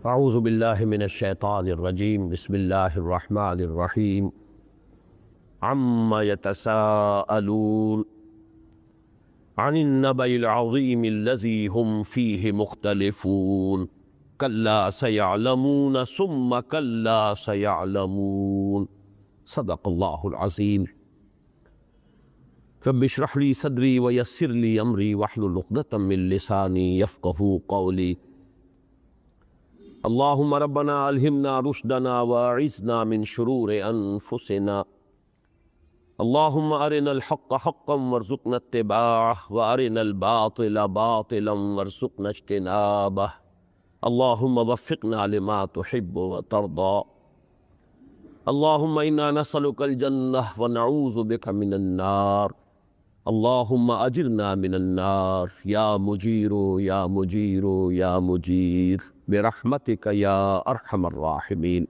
اعوذ باللہ من الشیطان الرجیم بسم اللہ الرحمن الرحیم عما یتساءلون عن النبأ العظیم الذی هم فیہ مختلفون کلا سیعلمون ثم کلا سیعلمون صدق اللہ العظیم رب اشرح لی صدری ویسر لی امری واحلل عقدۃ من لسانی یفقہوا قولی اللہم ربنا الہمنا رشدنا واعذنا من شرور انفسنا اللہم ارنا الحق حقا وارزقنا اتباعه وارنا الباطل باطلا وارزقنا اجتنابه اللہم وفقنا لما تحب وترضى اللہم انا نسألک الجنہ ونعوذ بک من النار اللہم اجرنا من النار یا مجیر یا مجیر یا مجیر برحمتک یا ارحم الراحمین۔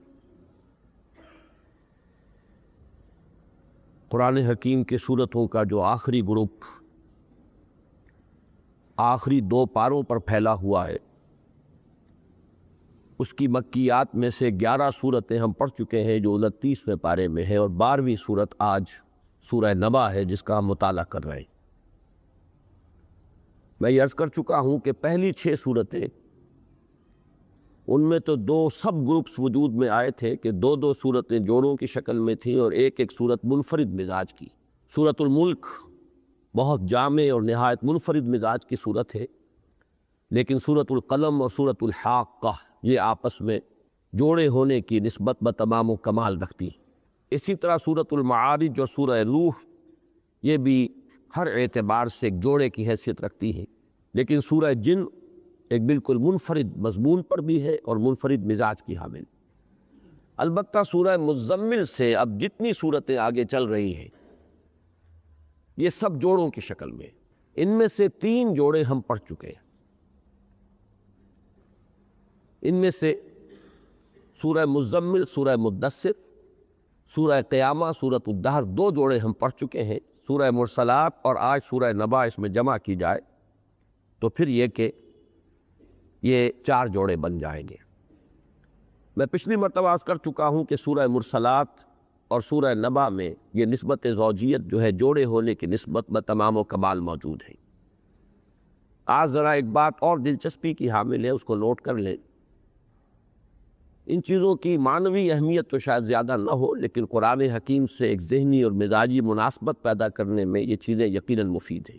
قرآن حکیم کے سورتوں کا جو آخری گروپ آخری 2 پاروں پر پھیلا ہوا ہے، اس کی مکیات میں سے 11 سورتیں ہم پڑھ چکے ہیں جو 29ویں پارے میں ہے، اور 12ویں سورت آج سورہ نبا ہے جس کا ہم مطالعہ کر رہے ہیں۔ میں یہ عرض کر چکا ہوں کہ پہلی 6 سورتیں ان میں تو 2 سب گروپس وجود میں آئے تھے کہ 2 سورتیں جوڑوں کی شکل میں تھیں اور ایک سورت منفرد مزاج کی۔ سورت الملک بہت جامع اور نہایت منفرد مزاج کی سورت ہے، لیکن سورت القلم اور سورت الحاقہ یہ آپس میں جوڑے ہونے کی نسبت بتمام و کمال رکھتی ہیں۔ اسی طرح سورت المعارج اور سورہ نوح یہ بھی ہر اعتبار سے ایک جوڑے کی حیثیت رکھتی ہیں، لیکن سورہ جن ایک بالکل منفرد مضمون پر بھی ہے اور منفرد مزاج کی حامل۔ البتہ سورہ مزمل سے اب جتنی صورتیں آگے چل رہی ہیں یہ سب جوڑوں کی شکل میں، ان میں سے 3 جوڑے ہم پڑھ چکے ہیں۔ ان میں سے سورہ مزمل، سورہ مدثر، سورہ قیامہ، سورۃ الدہر 2 جوڑے ہم پڑھ چکے ہیں۔ سورہ مرسلات اور آج سورہ نبا اس میں جمع کی جائے تو پھر یہ کہ یہ 4 جوڑے بن جائیں گے۔ میں پچھلی مرتبہ عرض کر چکا ہوں کہ سورہ مرسلات اور سورہ نبا میں یہ نسبت زوجیت جو ہے جوڑے ہونے کی نسبت بتمام و کمال موجود ہے۔ آج ذرا ایک بات اور دلچسپی کی حامل ہے، اس کو نوٹ کر لیں۔ ان چیزوں کی معنوی اہمیت تو شاید زیادہ نہ ہو، لیکن قرآن حکیم سے ایک ذہنی اور مزاجی مناسبت پیدا کرنے میں یہ چیزیں یقیناً مفید ہیں۔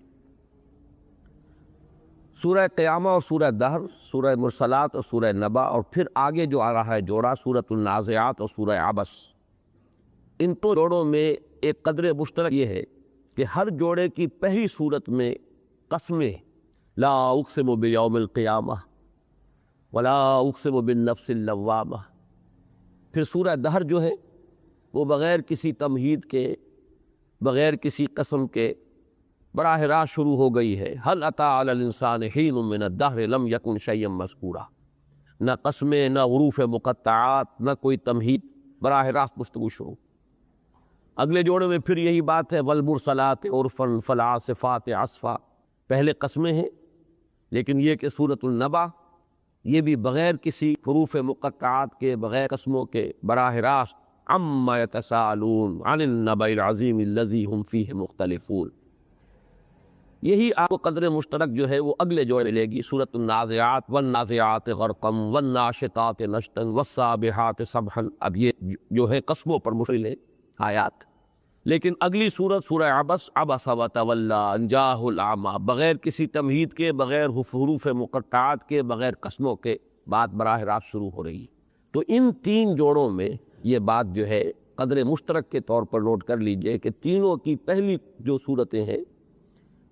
سورہ قیامہ اور سورہ دہر، سورہ مرسلات اور سورہ نبا، اور پھر آگے جو آ رہا ہے جوڑا سورۃ النازعات اور سورہ عبس، ان تو جوڑوں میں ایک قدر مشترک یہ ہے کہ ہر جوڑے کی پہلی صورت میں قسمیں، لا اقسم بیوم القیامہ ولا اقسم بالنفس اللوامہ۔ پھر سورہ دہر جو ہے وہ بغیر کسی تمہید کے، بغیر کسی قسم کے براہ راست شروع ہو گئی ہے۔ هل اتى على الانسان حین من الدہر لم یکن شیئا مذکورا۔ نہ قسمیں، نہ حروف مقطعات، نہ کوئی تمہید، براہ راست گفتگو شروع۔ اگلے جوڑے میں پھر یہی بات ہے، والمرسلات عرفا فالعاصفات عصفا۔ پہلے قسمیں ہیں، لیکن یہ کہ سورۃ النبا یہ بھی بغیر کسی حروف مقطعات کے، بغیر قسموں کے، براہ راست عما یتساءلون عن النبأ العظیم الذی هم فیہ مختلفون۔ یہی آپ کو قدر مشترک جو ہے وہ اگلے جوڑے لے گی، سورۃ النازعات، والنازعات غرقا والناشطات نشطا والسابحات سبحا۔ اب یہ جو ہے قسموں پر مشتمل ہے آیات، لیکن اگلی سورت سورہ عبس، عبس وتولی ان جاءہ الاعمی، بغیر کسی تمہید کے، بغیر حروف مقطعات کے، بغیر قسموں کے بات براہ راست شروع ہو رہی ہے۔ تو ان 3 جوڑوں میں یہ بات جو ہے قدر مشترک کے طور پر نوٹ کر لیجئے کہ تینوں کی پہلی جو صورتیں ہیں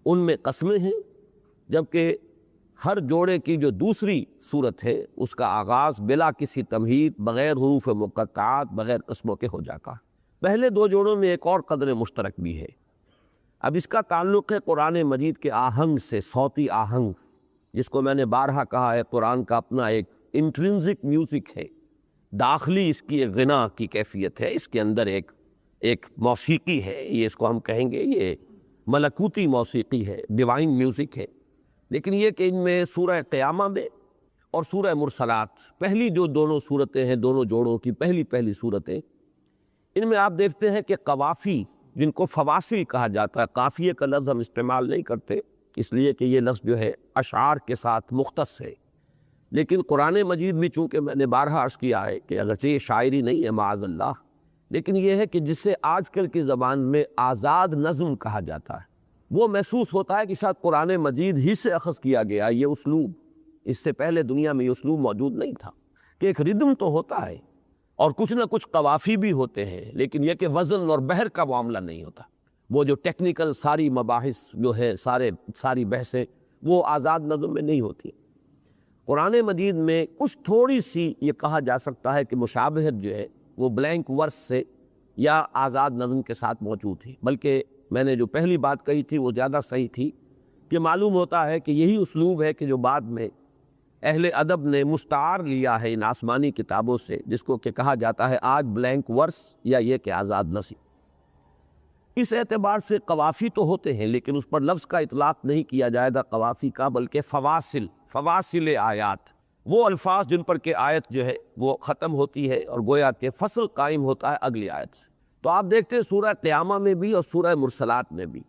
ان میں قسمیں ہیں، جبکہ ہر جوڑے کی جو دوسری صورت ہے اس کا آغاز بلا کسی تمہید، بغیر حروف مقطعات، بغیر قسموں کے ہو جاتا ہے۔ پہلے 2 جوڑوں میں ایک اور قدر مشترک بھی ہے۔ اب اس کا تعلق ہے قرآن مجید کے آہنگ سے، صوتی آہنگ، جس کو میں نے بارہا کہا ہے قرآن کا اپنا ایک انٹرنزک میوزک ہے، داخلی اس کی ایک غنا کی کیفیت ہے، اس کے اندر ایک موسیقی ہے، یہ اس کو ہم کہیں گے یہ ملکوتی موسیقی ہے، ڈیوائن میوزک ہے۔ لیکن یہ کہ ان میں سورہ قیامہ میں اور سورہ مرسلات، پہلی جو دونوں صورتیں ہیں، دونوں جوڑوں کی پہلی صورتیں، ان میں آپ دیکھتے ہیں کہ قوافی، جن کو فواصل کہا جاتا ہے، قافیے کا لفظ ہم استعمال نہیں کرتے اس لیے کہ یہ لفظ جو ہے اشعار کے ساتھ مختص ہے، لیکن قرآن مجید بھی چونکہ میں نے بارہا عرض کیا ہے کہ اگرچہ یہ شاعری نہیں ہے معاذ اللہ، لیکن یہ ہے کہ جسے آج کل کی زبان میں آزاد نظم کہا جاتا ہے، وہ محسوس ہوتا ہے کہ شاید قرآن مجید ہی سے اخذ کیا گیا یہ اسلوب، اس سے پہلے دنیا میں یہ اسلوب موجود نہیں تھا کہ ایک ردم تو ہوتا ہے اور کچھ نہ کچھ قوافی بھی ہوتے ہیں، لیکن یہ کہ وزن اور بحر کا معاملہ نہیں ہوتا، وہ جو ٹیکنیکل ساری مباحث جو ہے ساری بحثیں وہ آزاد نظم میں نہیں ہوتی۔ قرآن مجید میں کچھ تھوڑی سی یہ کہا جا سکتا ہے کہ مشابہت جو ہے وہ بلینک ورس سے یا آزاد نظم کے ساتھ موجود تھی، بلکہ میں نے جو پہلی بات کہی تھی وہ زیادہ صحیح تھی کہ معلوم ہوتا ہے کہ یہی اسلوب ہے کہ جو بعد میں اہل ادب نے مستعار لیا ہے ان آسمانی کتابوں سے، جس کو کہ کہا جاتا ہے آج بلینک ورس یا یہ کہ آزاد نثر۔ اس اعتبار سے قوافی تو ہوتے ہیں لیکن اس پر لفظ کا اطلاق نہیں کیا جائے گا قوافی کا، بلکہ فواصل آیات، وہ الفاظ جن پر کہ آیت جو ہے وہ ختم ہوتی ہے اور گویا کہ فصل قائم ہوتا ہے اگلی آیت سے۔ تو آپ دیکھتے ہیں سورہ قیامہ میں بھی اور سورہ مرسلات میں بھی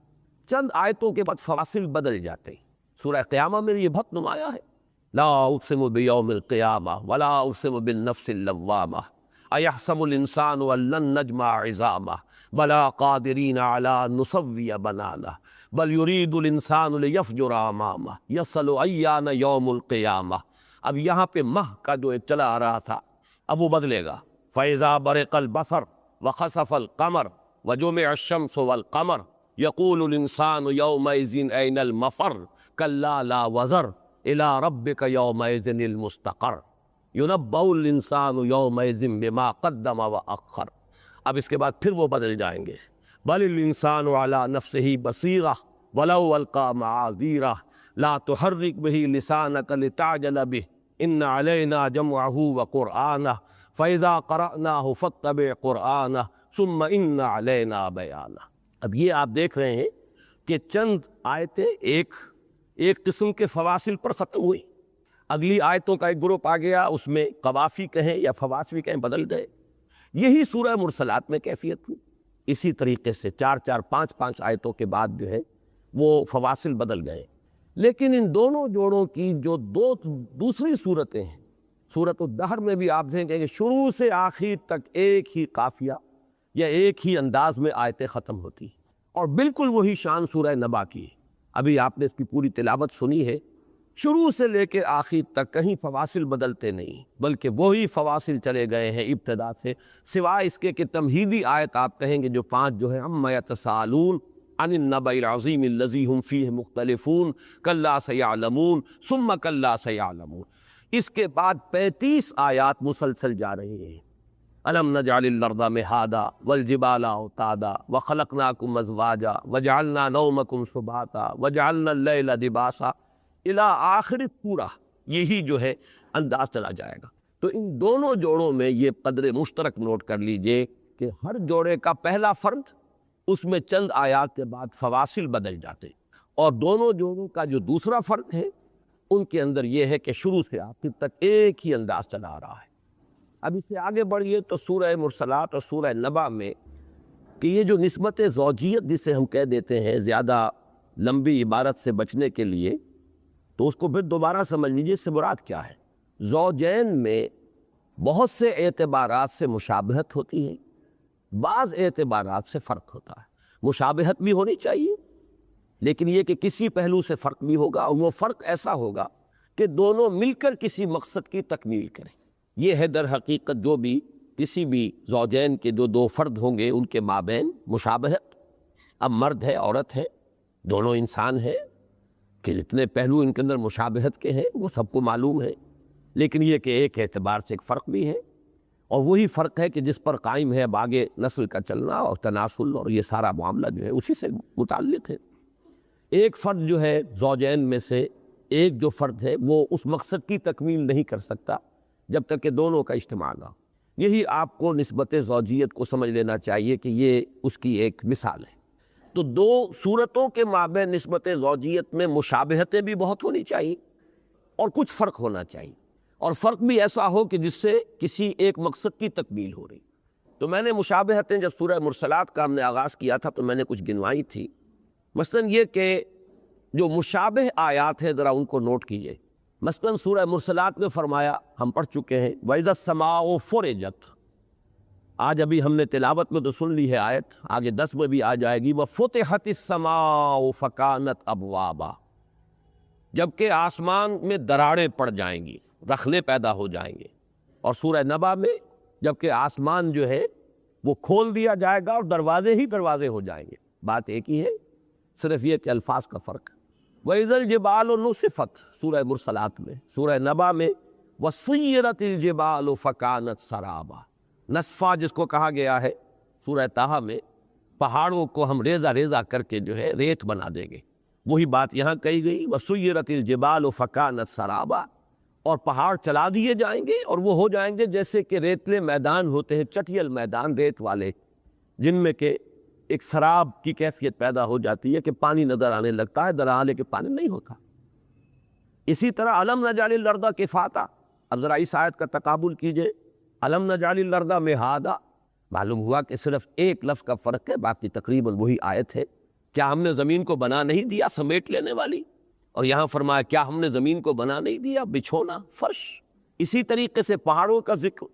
چند آیتوں کے بعد فواصل بدل جاتے ہیں۔ سورہ قیامہ میں یہ بہت نمایاں ہے، لا اقسم بیوم القیامہ ولا اقسم بالنفس اللوامہ ایحسب الانسان ان لن نجمع عظامہ بلا قادرین علی ان نسوی بنانہ بل یرید الانسان لیفجر امامہ یسأل ایان یوم القیامہ۔ اب یہاں پہ مہ کا جو ایک چلا آ رہا تھا اب وہ بدلے گا، فَإِذَا بَرِقَ الْبَصَرُ وَخَسَفَ الْقَمَرُ وَجُمِعَ الشَّمْسُ وَالْقَمَرُ يَقُولُ الْإِنسَانُ يَوْمَئِذٍ أَيْنَ الْمَفَرُّ كَلَّا لَا وَزَرَ إِلَىٰ رَبِّكَ يَوْمَئِذٍ الْمُسْتَقَرُّ يُنَبَّأُ الْإِنسَانُ يَوْمَئِذٍ بِمَا قَدَّمَ وَأَخَّرَ۔ اب اس کے بعد پھر وہ بدل جائیں گے، بل الانسان علی نفسہ بصیرہ ولو القی معاذیرہ لا تحرک بہ لسانک لتعجل بہ ان علینا جمعہ وقرآنہ فاذا قرأناہ فاتبع قرآنہ ثم ان علینا بیانہ۔ اب یہ آپ دیکھ رہے ہیں کہ چند آیتیں ایک قسم کے فواصل پر ختم ہوئی، اگلی آیتوں کا ایک گروپ آ گیا، اس میں قوافی کہیں یا فواصل کہیں بدل گئے۔ یہی سورہ مرسلات میں کیفیت ہوئی، اسی طریقے سے 4 آیتوں کے بعد جو ہے وہ فواصل بدل گئے۔ لیکن ان دونوں جوڑوں کی جو دوسری صورتیں ہیں، سورۃ الدہر میں بھی آپ دیکھیں کہ شروع سے آخر تک ایک ہی قافیہ یا ایک ہی انداز میں آیتیں ختم ہوتی ہیں، اور بالکل وہی شان سورہ نبا کی ہے۔ ابھی آپ نے اس کی پوری تلاوت سنی ہے، شروع سے لے کے آخر تک کہیں فواصل بدلتے نہیں، بلکہ وہی فواصل چلے گئے ہیں ابتدا سے، سوائے اس کے کہ تمہیدی آیت آپ کہیں گے جو 5 جو ہے عما یتساءلون عن النبأ العظیم الذی هم فیہ مختلفون کلا سیعلمون ثم کلا سیعلمون۔ اس کے بعد 35 آیات مسلسل جا رہی ہیں، الم نجعل الارض مہادا والجبال اوتادا وخلقناکم ازواجا وجعلنا نومکم سباتا وجعلنا اللیل لباسا الی آخر پورا یہی جو ہے انداز چلا جائے گا۔ تو ان دونوں جوڑوں میں یہ قدر مشترک نوٹ کر لیجئے کہ ہر جوڑے کا پہلا فرد، اس میں چند آیات کے بعد فواصل بدل جاتے، اور دونوں جوڑوں کا جو دوسرا فرد ہے ان کے اندر یہ ہے کہ شروع سے آخر تک ایک ہی انداز چلا آ رہا ہے۔ اب اس سے آگے بڑھیے تو سورہ مرسلات اور سورہ نبا میں کہ یہ جو نسبت زوجیت جسے ہم کہہ دیتے ہیں زیادہ لمبی عبارت سے بچنے کے لیے، تو اس کو پھر دوبارہ سمجھ لیجیے اس سے مراد کیا ہے۔ زوجین میں بہت سے اعتبارات سے مشابہت ہوتی ہے، بعض اعتبارات سے فرق ہوتا ہے۔ مشابہت بھی ہونی چاہیے لیکن یہ کہ کسی پہلو سے فرق بھی ہوگا، اور وہ فرق ایسا ہوگا کہ دونوں مل کر کسی مقصد کی تکمیل کریں۔ یہ ہے در حقیقت جو بھی کسی بھی زوجین کے جو 2 فرد ہوں گے ان کے مابین مشابہت۔ اب مرد ہے عورت ہے، دونوں انسان ہیں، کہ جتنے پہلو ان کے اندر مشابہت کے ہیں وہ سب کو معلوم ہے، لیکن یہ کہ ایک اعتبار سے ایک فرق بھی ہے، اور وہی فرق ہے کہ جس پر قائم ہے اب آگے نسل کا چلنا اور تناسل اور یہ سارا معاملہ جو ہے اسی سے متعلق ہے۔ ایک فرد جو ہے زوجین میں سے ایک جو فرد ہے وہ اس مقصد کی تکمیل نہیں کر سکتا جب تک کہ دونوں کا اجتماع نہ ہو۔ یہی آپ کو نسبت زوجیت کو سمجھ لینا چاہیے کہ یہ اس کی ایک مثال ہے۔ تو 2 صورتوں کے مابین نسبت زوجیت میں مشابہتیں بھی بہت ہونی چاہیے اور کچھ فرق ہونا چاہیے۔ اور فرق بھی ایسا ہو کہ جس سے کسی ایک مقصد کی تکمیل ہو رہی۔ تو میں نے مشابہتیں جب سورہ مرسلات کا ہم نے آغاز کیا تھا تو میں نے کچھ گنوائی تھی، مثلا یہ کہ جو مشابہ آیات ہیں ذرا ان کو نوٹ کیجئے۔ مثلا سورہ مرسلات میں فرمایا، ہم پڑھ چکے ہیں وَإِذَا السَّمَاءُ فُرِجَتْ، آج ابھی ہم نے تلاوت میں تو سن لی ہے آیت، آگے 10 میں بھی آ جائے گی وَفُتِحَتِ السَّمَاءُ فَكَانَتْ أَبْوَابًا، جبکہ آسمان میں دراڑیں پڑ جائیں گی، رخلے پیدا ہو جائیں گے۔ اور سورہ نبا میں جبکہ آسمان جو ہے وہ کھول دیا جائے گا اور دروازے ہی دروازے ہو جائیں گے، بات ایک ہی ہے، صرف یہ کہ الفاظ کا فرق۔ وَإِذَا الْجِبَالُ نُصِفَتْ سورہ مرسلات میں، سورہ نبا میں وَسُيِّرَتِ الْجِبَالُ فَكَانَتْ سَرَابًا، نصفہ جس کو کہا گیا ہے سورہ طٰہٰ میں، پہاڑوں کو ہم ریزہ ریزہ کر کے جو ہے ریت بنا دیں گے، وہی بات یہاں کہی گئی وَسُيِّرَتِ الْجِبَالُ فَكَانَتْ سَرَابًا، اور پہاڑ چلا دیے جائیں گے اور وہ ہو جائیں گے جیسے کہ ریتلے میدان ہوتے ہیں، چٹیل میدان ریت والے، جن میں کہ ایک سراب کی کیفیت پیدا ہو جاتی ہے کہ پانی نظر آنے لگتا ہے، درحالے کہ پانی نہیں ہوتا۔ اسی طرح الم نجعل الارض کفاتا، اب ذرا اس آیت کا تقابل کیجئے، الم نجعل الارض مہادا، معلوم ہوا کہ صرف ایک لفظ کا فرق ہے، باقی تقریباً وہی آیت ہے۔ کیا ہم نے زمین کو بنا نہیں دیا سمیٹ لینے والی؟ اور یہاں فرمایا کیا ہم نے زمین کو بنا نہیں دیا بچھونا فرش؟ اسی طریقے سے پہاڑوں کا ذکر،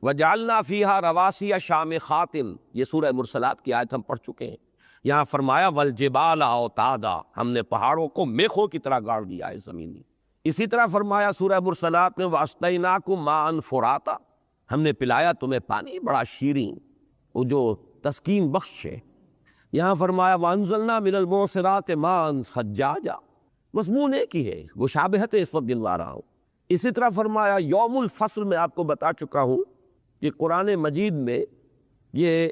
وَجَعَلْنَا فِيهَا رَوَاسِيَ شَامِخَاتٍ، یہ سورہ مرسلات کی آیت ہم پڑھ چکے ہیں۔ یہاں فرمایا وَالْجِبَالَ أَوْتَادًا، ہم نے پہاڑوں کو میخوں کی طرح گاڑ دیا ہے زمین میں۔ اسی طرح فرمایا سورہ مرسلات میں وَأَسْقَيْنَاكُم مَاءً فُرَاتًا، ہم نے پلایا تمہیں پانی بڑا شیریں، وہ جو تسکین بخش ہے۔ یہاں فرمایا وَأَنزَلْنَا مِنَ الْمُعْصِرَاتِ مَاءً ثَجَّاجًا، مضمون ایک ہی ہے، مشابہت اس وقت دلوا رہا ہوں۔ اسی طرح فرمایا یوم الفصل، میں آپ کو بتا چکا ہوں کہ قرآن مجید میں یہ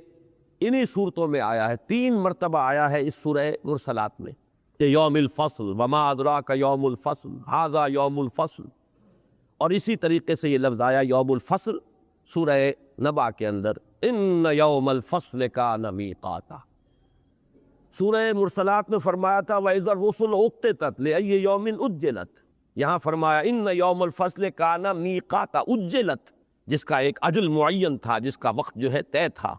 انہی صورتوں میں آیا ہے، 3 مرتبہ آیا ہے اس سورہ مرسلات میں کہ یوم الفصل وما ادراک یوم الفصل ھذا یوم الفصل، اور اسی طریقے سے یہ لفظ آیا یوم الفصل سورہ نبا کے اندر ان یوم الفصل کان میقاتا۔ سورہ مرسلات میں فرمایا تھا وَإِذَا الرُّسُلُ أُقِّتَتْ لِأَيِّ يَوْمٍ أُجِّلَتْ، یہاں فرمایا ان یوم الفصل کان میقاتا، اجلت، جس کا ایک اجل معین تھا، جس کا وقت جو ہے طے تھا،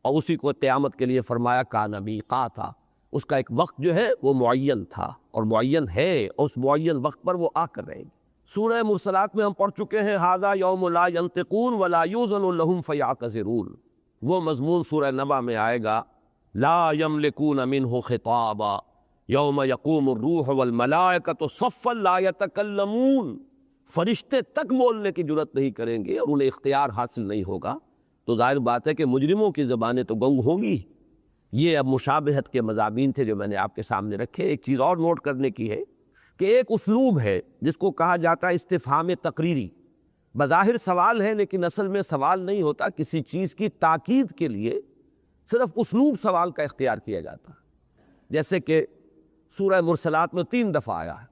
اور اسی کو قیامت کے لیے فرمایا کان میقاتا، اس کا ایک وقت جو ہے وہ معین تھا اور معین ہے، اور اس معین وقت پر وہ آ کر رہے گی۔ سورہ مرسلات میں ہم پڑھ چکے ہیں ھذا یوم لا ینطقون ولا یؤذن لهم فیعتذرون، وہ مضمون سورہ نبا میں آئے گا لا یملکون منہ خطابا یوم یقوم الروح والملائکۃ صفا لا یتکلمون، فرشتے تک بولنے کی جرت نہیں کریں گے اور انہیں اختیار حاصل نہیں ہوگا، تو ظاہر بات ہے کہ مجرموں کی زبانیں تو گنگ ہوں گی۔ یہ اب مشابہت کے مضامین تھے جو میں نے آپ کے سامنے رکھے۔ ایک چیز اور نوٹ کرنے کی ہے کہ ایک اسلوب ہے جس کو کہا جاتا ہے استفہام تقریری، بظاہر سوال ہے لیکن اصل میں سوال نہیں ہوتا، کسی چیز کی تاکید کے لیے صرف اسلوب سوال کا اختیار کیا جاتا ہے، جیسے کہ سورہ مرسلات میں 3 دفعہ آیا ہے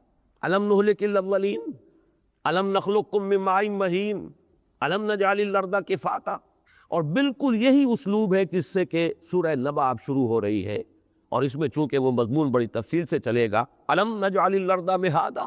الم نہلک الاولین، الم نخلقکم من ماء مہین، الم نجعل الارض کفاتا، اور بالکل یہی اسلوب ہے جس سے کہ سورہ نبا اب شروع ہو رہی ہے، اور اس میں چونکہ وہ مضمون بڑی تفصیل سے چلے گا الم نجعل الارض مہادا،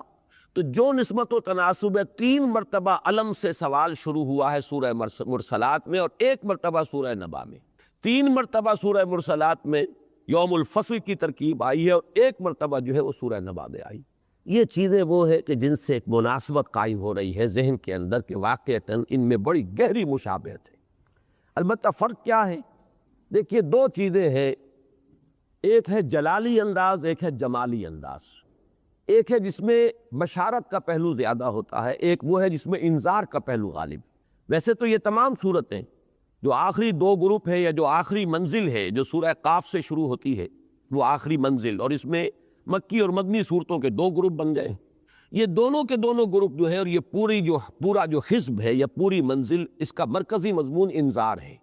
تو جو نسبت و تناسب ہے 3 مرتبہ علم سے سوال شروع ہوا ہے سورہ مرسلات میں، اور 1 مرتبہ سورہ نبا میں۔ 3 مرتبہ سورہ مرسلات میں یوم الفصل کی ترکیب آئی ہے، اور 1 مرتبہ جو ہے وہ سورہ نبا میں آئی۔ یہ چیزیں وہ ہے کہ جن سے ایک مناسبت قائم ہو رہی ہے ذہن کے اندر کہ واقعتاً ان میں بڑی گہری مشابہت ہے۔ البتہ فرق کیا ہے؟ دیکھیے 2 چیزیں ہیں، ایک ہے جلالی انداز، ایک ہے جمالی انداز۔ ایک ہے جس میں بشارت کا پہلو زیادہ ہوتا ہے، ایک وہ ہے جس میں انذار کا پہلو غالب۔ ویسے تو یہ تمام صورتیں جو آخری 2 گروپ ہے یا جو آخری منزل ہے جو سورہ قاف سے شروع ہوتی ہے وہ آخری منزل، اور اس میں مکی اور مدنی صورتوں کے 2 گروپ بن گئے۔ یہ دونوں کے دونوں گروپ جو ہے، اور یہ پورا جو حزب ہے یا پوری منزل، اس کا مرکزی مضمون انذار ہے۔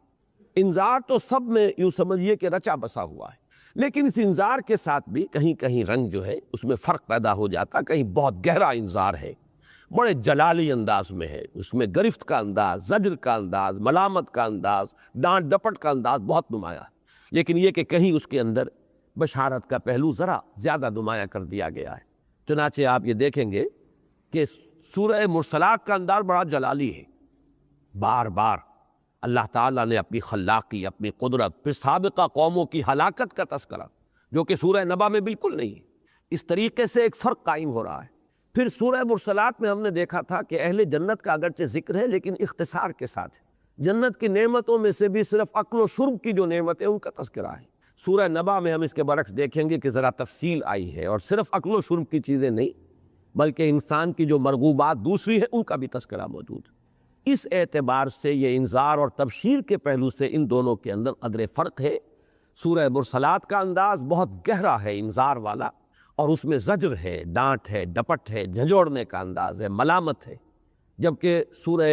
انذار تو سب میں یوں سمجھیے کہ رچا بسا ہوا ہے، لیکن اس انذار کے ساتھ بھی کہیں کہیں رنگ جو ہے اس میں فرق پیدا ہو جاتا، کہیں بہت گہرا انذار ہے، بڑے جلالی انداز میں ہے، اس میں گرفت کا انداز، زجر کا انداز، ملامت کا انداز، ڈانٹ ڈپٹ کا انداز بہت نمایاں ہے، لیکن یہ کہ کہیں اس کے اندر بشارت کا پہلو ذرا زیادہ نمایاں کر دیا گیا ہے۔ چنانچہ آپ یہ دیکھیں گے کہ سورہ مرسلات کا انداز بڑا جلالی ہے، بار بار اللہ تعالیٰ نے اپنی خلاقی، اپنی قدرت، پھر سابقہ قوموں کی ہلاکت کا تذکرہ جو کہ سورہ نبا میں بالکل نہیں ہے، اس طریقے سے ایک فرق قائم ہو رہا ہے۔ پھر سورہ مرسلات میں ہم نے دیکھا تھا کہ اہل جنت کا اگرچہ ذکر ہے لیکن اختصار کے ساتھ ہے، جنت کی نعمتوں میں سے بھی صرف اکل و شرب کی جو نعمت ہے ان کا تذکرہ ہے۔ سورہ نبا میں ہم اس کے برعکس دیکھیں گے کہ ذرا تفصیل آئی ہے، اور صرف اکل و شرب کی چیزیں نہیں بلکہ انسان کی جو مرغوبات دوسری ہیں ان کا بھی تذکرہ موجود ہے۔ اس اعتبار سے یہ انذار اور تبشیر کے پہلو سے ان دونوں کے اندر قدر فرق ہے۔ سورہ مرسلات کا انداز بہت گہرا ہے، انذار والا، اور اس میں زجر ہے، ڈانٹ ہے، ڈپٹ ہے، جھنجھوڑنے کا انداز ہے، ملامت ہے، جبکہ سورہ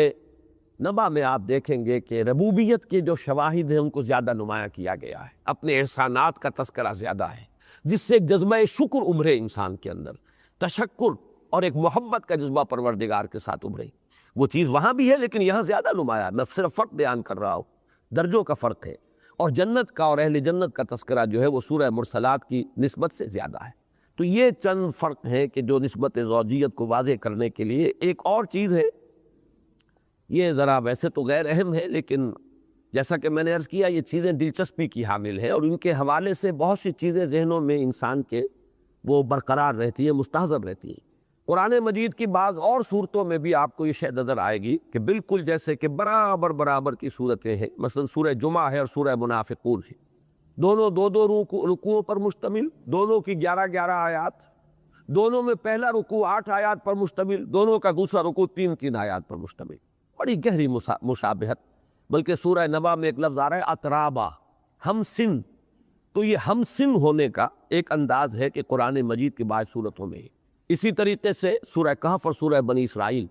نبا میں آپ دیکھیں گے کہ ربوبیت کے جو شواہد ہیں ان کو زیادہ نمایاں کیا گیا ہے، اپنے احسانات کا تذکرہ زیادہ ہے، جس سے ایک جذبہ شکر ابھرے انسان کے اندر، تشکر اور ایک محبت کا جذبہ پروردگار کے ساتھ ابھرے۔ وہ چیز وہاں بھی ہے لیکن یہاں زیادہ نمایاں، میں صرف فرق بیان کر رہا ہوں، درجوں کا فرق ہے، اور جنت کا اور اہل جنت کا تذکرہ جو ہے وہ سورہ مرسلات کی نسبت سے زیادہ ہے۔ تو یہ چند فرق ہیں کہ جو نسبت زوجیت کو واضح کرنے کے لیے۔ ایک اور چیز ہے، یہ ذرا ویسے تو غیر اہم ہے لیکن جیسا کہ میں نے عرض کیا یہ چیزیں دلچسپی کی حامل ہیں، اور ان کے حوالے سے بہت سی چیزیں ذہنوں میں انسان کے وہ برقرار رہتی ہیں، مستحضر رہتی ہیں۔ قرآن مجید کی بعض اور صورتوں میں بھی آپ کو یہ شے نظر آئے گی کہ بالکل جیسے کہ برابر کی صورتیں ہیں، مثلا سورہ جمعہ ہے اور سورہ منافقون ہے، دونوں دو رکوعوں پر مشتمل، دونوں کی 11 آیات، دونوں میں پہلا رکوع 8 آیات پر مشتمل، دونوں کا دوسرا رکوع 3 آیات پر مشتمل، بڑی گہری مشابہت۔ بلکہ سورہ نبا میں ایک لفظ آ رہا ہے اترابا، ہم سن، تو یہ ہم سن ہونے کا ایک انداز ہے کہ قرآن مجید کی بعض صورتوں میں ہے۔ اسی طریقے سے سورہ کہف اور سورہ بنی اسرائیل،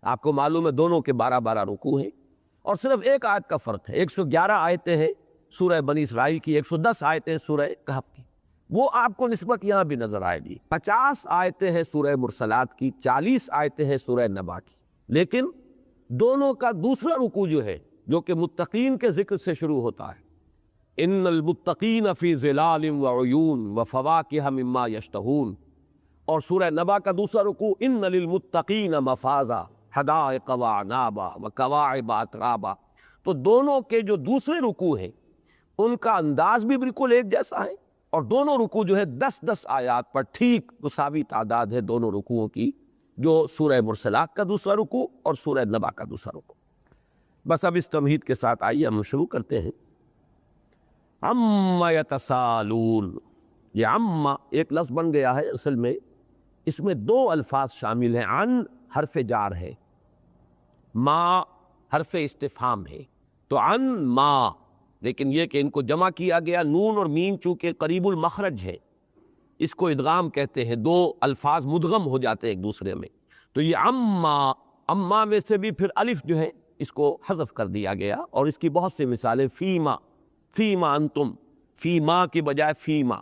آپ کو معلوم ہے دونوں کے 12 رکوع ہیں، اور صرف ایک آیت کا فرق ہے، 111 آیتیں ہیں سورہ بنی اسرائیل کی، 110 آیتیں سورہ کہف کی، وہ آپ کو نسبت یہاں بھی نظر آئے گی۔ 50 آیتیں ہیں سورہ مرسلات کی، 40 آیتیں ہیں سورہ نبا کی، لیکن دونوں کا دوسرا رکوع جو ہے جو کہ متقین کے ذکر سے شروع ہوتا ہے، ان المتقین فی ظلال وعیون وفواکہ مما یشتہون، اور سورہ نبا کا دوسرا رکوع ان للمتقین مفازا حدائق واعنابا وکواعب اترابا۔ تو دونوں کے جو دوسرے رکوع ہیں ان کا انداز بھی بالکل ایک جیسا ہے، اور دونوں رکوع جو ہے 10 آیات پر ٹھیک مساوی تعداد ہے دونوں رکوعوں کی، جو سورہ مرسلات کا دوسرا رکوع اور سورہ نبا کا دوسرا رکوع۔ بس اب اس تمہید کے ساتھ آئیے ہم شروع کرتے ہیں۔ عما یتسالون، یہ عما ایک لفظ بن گیا ہے، اصل میں اس میں 2 الفاظ شامل ہیں، عن حرف جار ہے، ما حرف استفہام ہے، تو عن ما، لیکن یہ کہ ان کو جمع کیا گیا، نون اور میم چونکہ قریب المخرج ہے، اس کو ادغام کہتے ہیں، 2 الفاظ مدغم ہو جاتے ہیں ایک دوسرے میں، تو یہ اما میں سے بھی پھر الف جو ہے اس کو حذف کر دیا گیا، اور اس کی بہت سی مثالیں، فیما انتم، فیما کی بجائے فیما،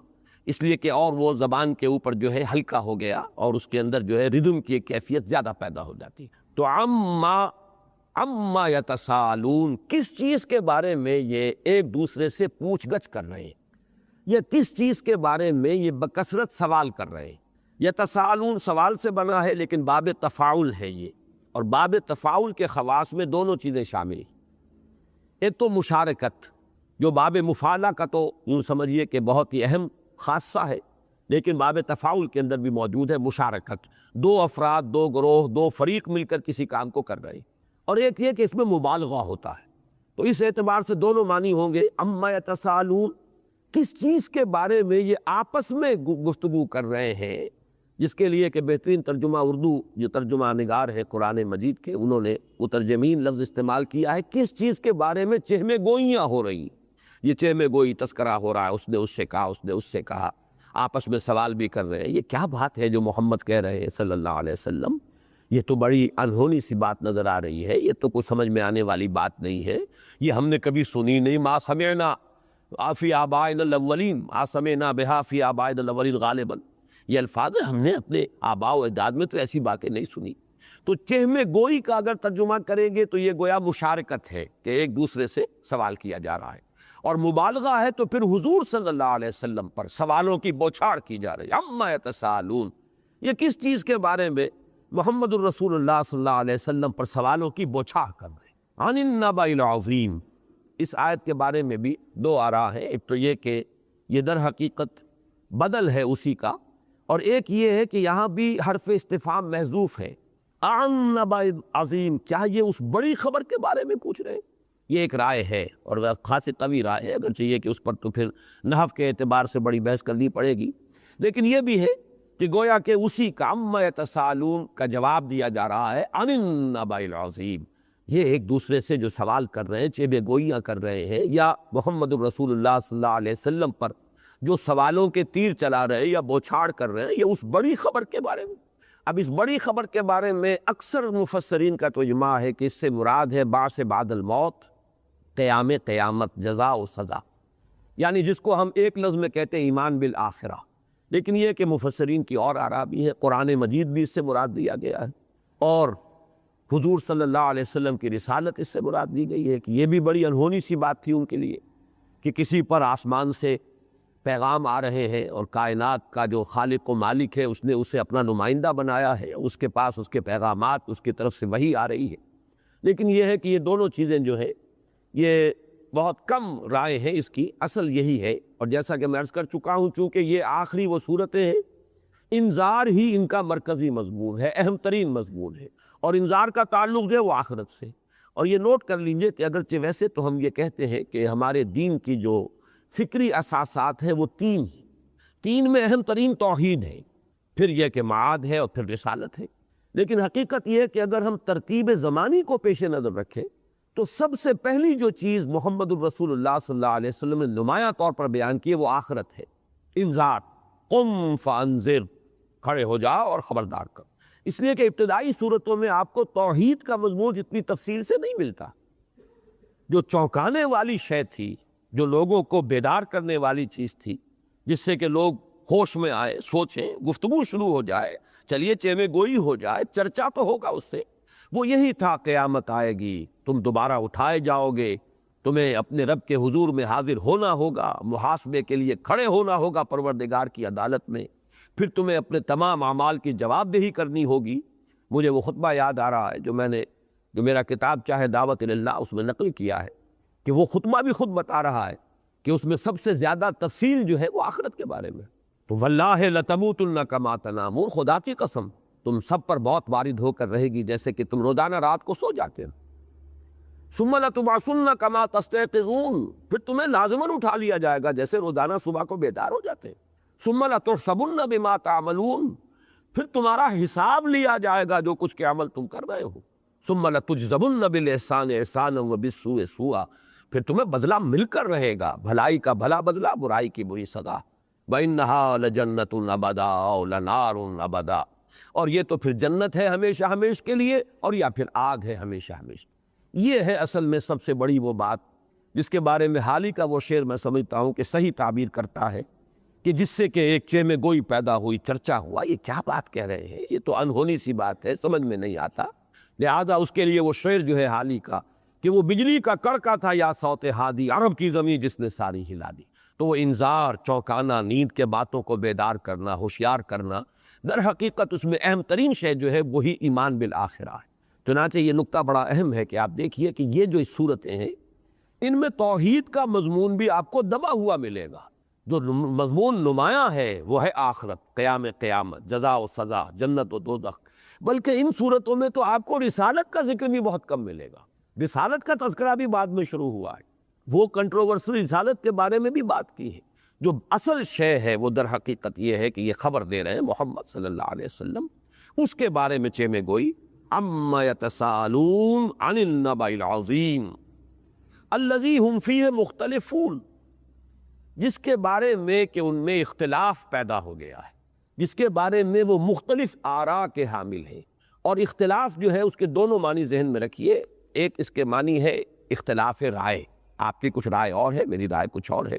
اس لیے کہ اور وہ زبان کے اوپر جو ہے ہلکا ہو گیا اور اس کے اندر جو ہے ردم کی ایک کیفیت زیادہ پیدا ہو جاتی ہے۔ تو عما یتسالون، کس چیز کے بارے میں یہ ایک دوسرے سے پوچھ گچھ کر رہے ہیں، یہ کس چیز کے بارے میں یہ بکثرت سوال کر رہے ہیں۔ یتسالون سوال سے بنا ہے لیکن باب تفاعل ہے یہ، اور باب تفاعل کے خواص میں دونوں چیزیں شامل ہیں۔ ایک تو مشارکت، جو باب مفاعلہ کا تو یوں سمجھیے کہ بہت ہی اہم خاصہ ہے، لیکن باب تفاعل کے اندر بھی موجود ہے مشارکت، 2 افراد، 2 گروہ، 2 فریق مل کر کسی کام کو کر رہے ہیں، اور ایک یہ کہ اس میں مبالغہ ہوتا ہے، تو اس اعتبار سے دونوں معنی ہوں گے۔ اما یتسالون، کس چیز کے بارے میں یہ آپس میں گفتگو کر رہے ہیں، جس کے لیے کہ بہترین ترجمہ اردو جو ترجمہ نگار ہے قرآن مجید کے، انہوں نے مترجمین لفظ استعمال کیا ہے، کس چیز کے بارے میں چہمے گوئیاں ہو رہی ہیں، یہ چہمے گوئی تذکرہ ہو رہا ہے، اس نے اس سے کہا، اس نے اس سے کہا، آپس میں سوال بھی کر رہے ہیں، یہ کیا بات ہے جو محمد کہہ رہے ہیں صلی اللہ علیہ وسلم، یہ تو بڑی انہونی سی بات نظر آ رہی ہے، یہ تو کوئی سمجھ میں آنے والی بات نہیں ہے، یہ ہم نے کبھی سنی نہیں، ما سمعنا فی آبائنا الاولین، ما سمعنا بہا فی آبائنا الاولین غالباً، یہ الفاظ ہم نے اپنے آباء و اجداد میں تو ایسی باتیں نہیں سنی۔ تو چہمے گوئی کا اگر ترجمہ کریں گے تو یہ گویا مشارکت ہے کہ ایک دوسرے سے سوال کیا جا رہا ہے، اور مبالغہ ہے تو پھر حضور صلی اللہ علیہ وسلم پر سوالوں کی بوچھاڑ کی جا رہی ہے۔ اما یتسالون، یہ کس چیز کے بارے میں محمد الرسول اللہ صلی اللہ علیہ وسلم پر سوالوں کی بوچھاڑ کر رہے ہیں۔ عن النبأ العظیم، اس آیت کے بارے میں بھی دو آراء ہیں، ایک تو یہ کہ یہ در حقیقت بدل ہے اسی کا، اور ایک یہ ہے کہ یہاں بھی حرف استفہام محذوف ہے۔ عن النبأ العظیم، کیا یہ اس بڑی خبر کے بارے میں پوچھ رہے ہیں؟ یہ ایک رائے ہے، اور خاصی قوی رائے ہے، اگرچہ یہ کہ اس پر تو پھر نحو کے اعتبار سے بڑی بحث کرنی پڑے گی، لیکن یہ بھی ہے کہ گویا کہ اسی کا عما یتساءلون کا جواب دیا جا رہا ہے عن النبأ العظیم۔ یہ ایک دوسرے سے جو سوال کر رہے ہیں، چیبے گوئیاں کر رہے ہیں، یا محمد الرسول اللہ صلی اللہ علیہ وسلم پر جو سوالوں کے تیر چلا رہے ہیں یا بوچھاڑ کر رہے ہیں، یہ اس بڑی خبر کے بارے میں۔ اب اس بڑی خبر کے بارے میں اکثر مفسرین کا تو اجماع ہے کہ اس سے مراد ہے بعث بعد الموت، قیام قیامت، جزا و سزا، یعنی جس کو ہم ایک لفظ میں کہتے ہیں ایمان بالآخرہ۔ لیکن یہ کہ مفسرین کی اور آراء بھی ہے، قرآن مجید بھی اس سے مراد دیا گیا ہے، اور حضور صلی اللہ علیہ وسلم کی رسالت اس سے مراد دی گئی ہے کہ یہ بھی بڑی انہونی سی بات تھی ان کے لیے کہ کسی پر آسمان سے پیغام آ رہے ہیں، اور کائنات کا جو خالق و مالک ہے اس نے اسے اپنا نمائندہ بنایا ہے، اس کے پاس اس کے پیغامات، اس کی طرف سے وحی آ رہی ہے۔ لیکن یہ ہے کہ یہ دونوں چیزیں جو ہے یہ بہت کم رائے ہیں اس کی، اصل یہی ہے، اور جیسا کہ میں عرض کر چکا ہوں چونکہ یہ آخری وہ صورتیں ہیں، انذار ہی ان کا مرکزی مضمون ہے، اہم ترین مضمون ہے، اور انذار کا تعلق جو ہے وہ آخرت سے۔ اور یہ نوٹ کر لیجئے کہ اگرچہ ویسے تو ہم یہ کہتے ہیں کہ ہمارے دین کی جو فکری اساسات ہیں وہ تین ہیں، تین میں اہم ترین توحید ہے، پھر یہ کہ معاد ہے، اور پھر رسالت ہے، لیکن حقیقت یہ ہے کہ اگر ہم ترتیب زمانی کو پیش نظر رکھیں تو سب سے پہلی جو چیز محمد الرسول اللہ صلی اللہ علیہ وسلم نے نمایاں طور پر بیان کی ہے وہ آخرت ہے، انذار، قم فانذر، کھڑے ہو جا اور خبردار کر۔ اس لیے کہ ابتدائی صورتوں میں آپ کو توحید کا مضمون اتنی تفصیل سے نہیں ملتا، جو چونکانے والی شے تھی، جو لوگوں کو بیدار کرنے والی چیز تھی، جس سے کہ لوگ ہوش میں آئے، سوچیں، گفتگو شروع ہو جائے، چلیے چیمے گوئی ہو جائے، چرچا تو ہوگا اس سے، وہ یہی تھا قیامت آئے گی، تم دوبارہ اٹھائے جاؤ گے، تمہیں اپنے رب کے حضور میں حاضر ہونا ہوگا، محاسبے کے لیے کھڑے ہونا ہوگا پروردگار کی عدالت میں، پھر تمہیں اپنے تمام اعمال کی جواب دہی کرنی ہوگی۔ مجھے وہ خطبہ یاد آ رہا ہے جو میرا کتاب چاہے دعوت اللہ اس میں نقل کیا ہے، کہ وہ خطبہ بھی خود بتا رہا ہے کہ اس میں سب سے زیادہ تفصیل جو ہے وہ آخرت کے بارے میں۔ تو واللہ لتموتن کما تنامون، خدا کی قسم تم سب پر موت وارد ہو کر رہے گی جیسے کہ تم روزانہ رات کو سو جاتے ہیں۔ ثم لتبعثن کما تستيقظون، پھر تمہیں لازماً اٹھا لیا جائے گا جیسے روزانہ صبح کو بیدار ہو جاتے ہیں۔ ثم لتحسبن بما تعملون، پھر تمہارا حساب لیا جائے گا جو کچھ کے عمل تم کر رہے ہو۔ ثم لتجزون بالاحسان احسانا وبالسوء سوءا، پھر تمہیں بدلہ مل کر رہے گا، بھلائی کا بھلا بدلہ، برائی کی بری سزا۔ وَإِنَّهَا لَجَنَّةٌ أَبَدًا أَوْ لَنَارٌ أَبَدًا، اور یہ تو پھر جنت ہے ہمیشہ ہمیش کے لیے، اور یا پھر آگ ہے ہمیشہ ہمیش۔ یہ ہے اصل میں سب سے بڑی وہ بات جس کے بارے میں حال ہی کا وہ شعر میں سمجھتا ہوں کہ صحیح تعبیر کرتا ہے، کہ جس سے کہ ایک چیمے گوئی پیدا ہوئی، چرچا ہوا، یہ کیا بات کہہ رہے ہیں، یہ تو انہونی سی بات ہے، سمجھ میں نہیں آتا۔ لہذا اس کے لیے وہ شعر جو ہے حال ہی کا کہ وہ بجلی کا کڑکا تھا یا صوت ہادی، عرب کی زمین جس نے ساری ہلا دی۔ تو وہ انذار، چونکانا، نیند کے باتوں کو بیدار کرنا، ہوشیار کرنا، در حقیقت اس میں اہم ترین شے جو ہے وہی ایمان بالآخرہ ہے۔ چنانچہ یہ نقطہ بڑا اہم ہے کہ آپ دیکھیے کہ یہ جو صورتیں ہیں ان میں توحید کا مضمون بھی آپ کو دبا ہوا ملے گا۔ جو مضمون نمایاں ہے وہ ہے آخرت، قیام قیامت، جزا و سزا، جنت و دوزخ، بلکہ ان صورتوں میں تو آپ کو رسالت کا ذکر بھی بہت کم ملے گا۔ رسالت کا تذکرہ بھی بعد میں شروع ہوا ہے، وہ کنٹروورسل رسالت کے بارے میں بھی بات کی ہے۔ جو اصل شے ہے وہ در حقیقت یہ ہے کہ یہ خبر دے رہے ہیں محمد صلی اللہ علیہ وسلم، اس کے بارے میں چیمے گوئی، عما یتساءلون عن النبأ العظیم الذی ہم فیہ مختلفون، جس کے بارے میں کہ ان میں اختلاف پیدا ہو گیا ہے، جس کے بارے میں وہ مختلف آراء کے حامل ہیں، اور اختلاف جو ہے اس کے دونوں معنی ذہن میں رکھیے۔ ایک اس کے معنی ہے اختلاف رائے، آپ کی کچھ رائے اور ہے، میری رائے کچھ اور ہے۔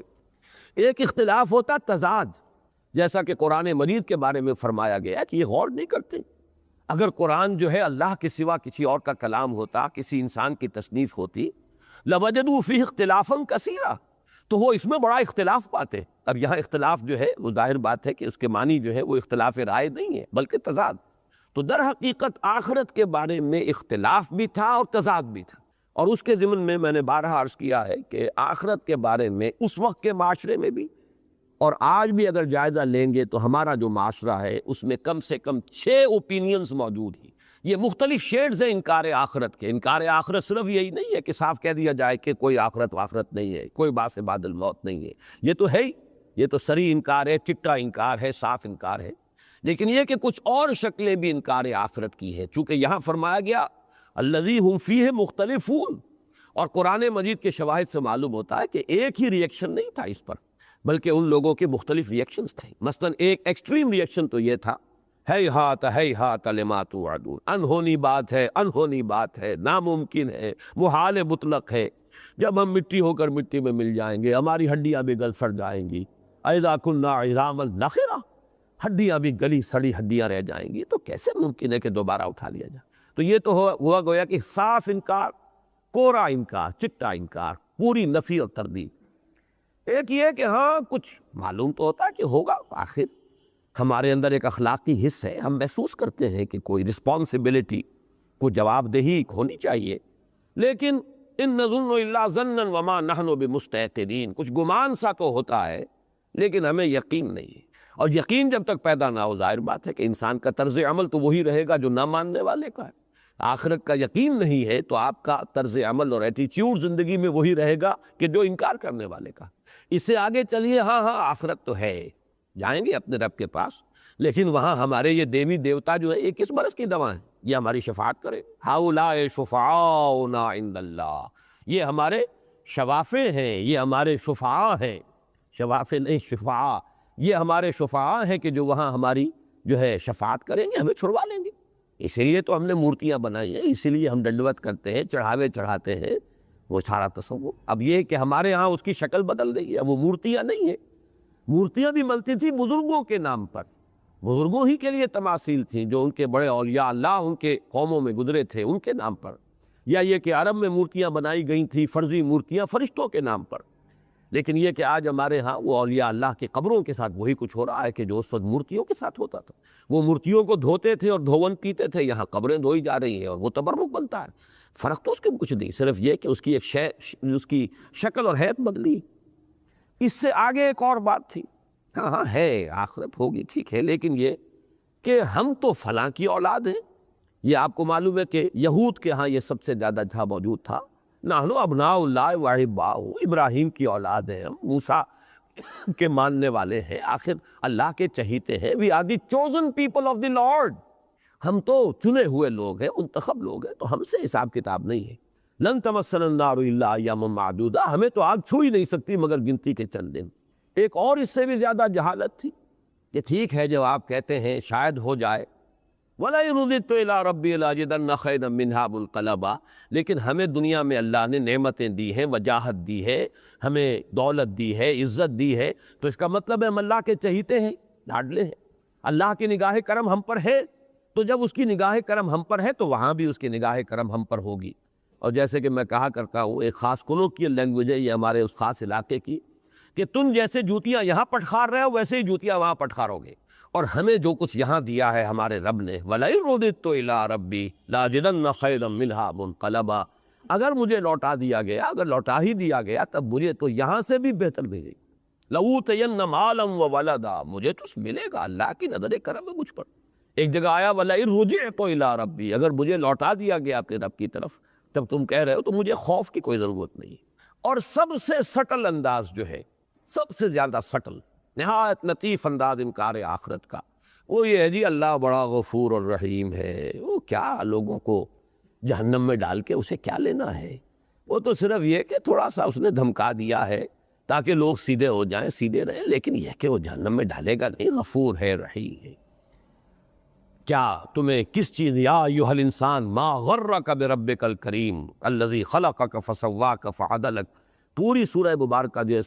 ایک اختلاف ہوتا تضاد، جیسا کہ قرآن مجید کے بارے میں فرمایا گیا ہے کہ یہ غور نہیں کرتے۔ اگر قرآن جو ہے اللہ کے سوا کسی اور کا کلام ہوتا، کسی انسان کی تصنیف ہوتی، لوجدوا فیہ اختلافا کثیرا، تو وہ اس میں بڑا اختلاف پاتے۔ اب یہاں اختلاف جو ہے وہ ظاہر بات ہے کہ اس کے معنی جو ہے وہ اختلاف رائے نہیں ہے بلکہ تضاد۔ تو در حقیقت آخرت کے بارے میں اختلاف بھی تھا اور تضاد بھی تھا، اور اس کے ضمن میں نے بارہا عرض کیا ہے کہ آخرت کے بارے میں اس وقت کے معاشرے میں بھی اور آج بھی اگر جائزہ لیں گے تو ہمارا جو معاشرہ ہے اس میں کم سے کم 6 اوپینینز موجود ہیں۔ یہ مختلف شیڈز ہیں انکار آخرت کے۔ انکار آخرت صرف یہی نہیں ہے کہ صاف کہہ دیا جائے کہ کوئی آخرت واخرت نہیں ہے، کوئی بعث بعد الموت نہیں ہے، یہ تو ہے ہی، یہ تو سری انکار ہے، چٹا انکار ہے، صاف انکار ہے، لیکن یہ کہ کچھ اور شکلیں بھی انکار آخرت کی ہے، چونکہ یہاں فرمایا گیا الذی ہم فیہ مختلفون، اور قرآن مجید کے شواہد سے معلوم ہوتا ہے کہ ایک ہی ریئیکشن نہیں تھا اس پر، بلکہ ان لوگوں کے مختلف ریئیکشنز تھے۔ مثلا ایک ایکسٹریم ریئیکشن تو یہ تھا ہیہات لما توعدون، انہونی بات ہے، انہونی بات ہے، ناممکن ہے، محال مطلق ہے، جب ہم مٹی ہو کر مٹی میں مل جائیں گے ہماری ہڈیاں بھی گل سڑ جائیں گی، اذا کنا عظاما نخرہ، ہڈیاں بھی گلی سڑی ہڈیاں رہ جائیں گی، تو کیسے ممکن ہے کہ دوبارہ اٹھا لیا جائے؟ تو یہ تو ہوا گویا کہ صاف انکار، کورا انکار، چٹا انکار، پوری نفی اور تردید۔ ایک یہ کہ ہاں کچھ معلوم تو ہوتا ہے کہ ہوگا، آخر ہمارے اندر ایک اخلاقی حص ہے، ہم محسوس کرتے ہیں کہ کوئی رسپانسبلٹی، کوئی جواب دہی ہونی چاہیے، لیکن ان نظن الا ظنا وما نحن بمستيقنين، کچھ گمان سا تو ہوتا ہے لیکن ہمیں یقین نہیں ہے، اور یقین جب تک پیدا نہ ہو ظاہر بات ہے کہ انسان کا طرز عمل تو وہی رہے گا جو نہ ماننے والے کا ہے۔ آخرت کا یقین نہیں ہے تو آپ کا طرز عمل اور ایٹیچیوڈ زندگی میں وہی رہے گا کہ جو انکار کرنے والے کا۔ اس سے آگے چلیے، ہاں آخرت تو ہے، جائیں گے اپنے رب کے پاس، لیکن وہاں ہمارے یہ دیوی دیوتا جو ہے یہ کس برس کی دوا ہیں؟ یہ ہماری شفاعت کرے، ہؤلاء شفعاؤنا عند اللہ، یہ ہمارے شفاعے ہیں، یہ ہمارے شفعاء ہیں، شفاعے نہیں شفعاء، یہ ہمارے شفعاء ہیں کہ جو وہاں ہماری جو ہے شفاعت کریں گے، ہمیں چھڑوا لیں گے۔ اسی لیے تو ہم نے مورتیاں بنائی ہیں، اسی لیے ہم ڈنڈوت کرتے ہیں، چڑھاوے چڑھاتے ہیں، وہ سارا تصور۔ اب یہ کہ ہمارے ہاں اس کی شکل بدل رہی ہے، اب وہ مورتیاں نہیں ہیں، مورتیاں بھی ملتی تھی بزرگوں کے نام پر، بزرگوں ہی کے لیے تماثیل تھیں جو ان کے بڑے اولیاء اللہ ان کے قوموں میں گزرے تھے ان کے نام پر، یا یہ کہ عرب میں مورتیاں بنائی گئی تھیں فرضی مورتیاں فرشتوں کے نام پر، لیکن یہ کہ آج ہمارے ہاں وہ اولیاء اللہ کی قبروں کے ساتھ وہی کچھ ہو رہا ہے کہ جو اس وقت مورتیوں کے ساتھ ہوتا تھا۔ وہ مورتیوں کو دھوتے تھے اور دھون پیتے تھے، یہاں قبریں دھوئی جا رہی ہیں اور وہ تبرک بنتا ہے۔ فرق تو اس کے کچھ نہیں، صرف یہ کہ اس کی ایک اس کی شکل اور حیت بدلی۔ اس سے آگے ایک اور بات تھی، ہاں ہے آخرت ہوگی ٹھیک ہے، لیکن یہ کہ ہم تو فلاں کی اولاد ہیں۔ یہ آپ کو معلوم ہے کہ یہود کے ہاں یہ سب سے زیادہ جہاں موجود تھا، نحن ابناء اللہ واحباؤہ، ابراہیم کی اولاد ہیں ہم، موسیٰ کے ماننے والے ہیں، آخر اللہ کے چہیتے ہیں، we are the chosen people of the lord, ہم تو چنے ہوئے لوگ ہیں، منتخب لوگ ہیں، تو ہم سے حساب کتاب نہیں ہے۔ لن تمسنا النار الا ایاما معدودہ، ہمیں تو آگ چھو ہی نہیں سکتی مگر گنتی کے چند دن۔ ایک اور اس سے بھی زیادہ جہالت تھی کہ ٹھیک ہے جب آپ کہتے ہیں شاید ہو جائے وَلَئِن رُدِدتُّ إِلَىٰ رَبِّي لَأَجِدَنَّ خَيْرًا مِّنْهَا مُنقَلَبًا، لیکن ہمیں دنیا میں اللہ نے نعمتیں دی ہیں، وجاہت دی ہے، ہمیں دولت دی ہے، عزت دی ہے، تو اس کا مطلب ہے ہم اللہ کے چہیتے ہیں، لاڈلے ہیں، اللہ کی نگاہ کرم ہم پر ہے، تو جب اس کی نگاہ کرم ہم پر ہے تو وہاں بھی اس کی نگاہ کرم ہم پر ہوگی۔ اور جیسے کہ میں کہا کرتا ہوں، ایک خاص کولوکیل لینگویج ہے یہ ہمارے اس خاص علاقے کی، کہ تم جیسے جوتیاں یہاں پٹخار رہے ہو ویسے ہی جوتیاں وہاں پٹخارو گے، اور ہمیں جو کچھ یہاں دیا ہے ہمارے رب نے، وَلَئِن رُدِدتُّ إِلَىٰ رَبِّي لَأَجِدَنَّ خَيْرًا مِّنْهَا مُنقَلَبًا، اگر مجھے لوٹا دیا گیا، اگر لوٹا ہی دیا گیا تب مجھے تو یہاں سے بھی بہتر ملے گی۔ لَأُوتَيَنَّ مَالًا وَوَلَدًا، مجھے تو ملے گا، اللہ کی نظر کرم ہے مجھ پر۔ ایک جگہ آیا وَلَئِن رُجِعْتُ إِلَىٰ رَبِّي، اگر مجھے لوٹا دیا گیا آپ کے رب کی طرف، تب تم کہہ رہے ہو تو مجھے خوف کی کوئی ضرورت نہیں۔ اور سب سے سٹل انداز جو ہے، سب سے زیادہ سٹل، نہایت لطیف انداز انکار آخرت کا، وہ یہ ہے جی اللہ بڑا غفور اور رحیم ہے، وہ کیا لوگوں کو جہنم میں ڈال کے اسے کیا لینا ہے، وہ تو صرف یہ کہ تھوڑا سا اس نے دھمکا دیا ہے تاکہ لوگ سیدھے ہو جائیں، سیدھے رہیں، لیکن یہ کہ وہ جہنم میں ڈالے گا نہیں، غفور ہے رحیم ہے۔ کیا تمہیں کس چیز، یا ایھا الانسان ما غرک بربک الکریم الذی خلقک فسواک فعدلک، پوری سورہ مبارکہ جو ہے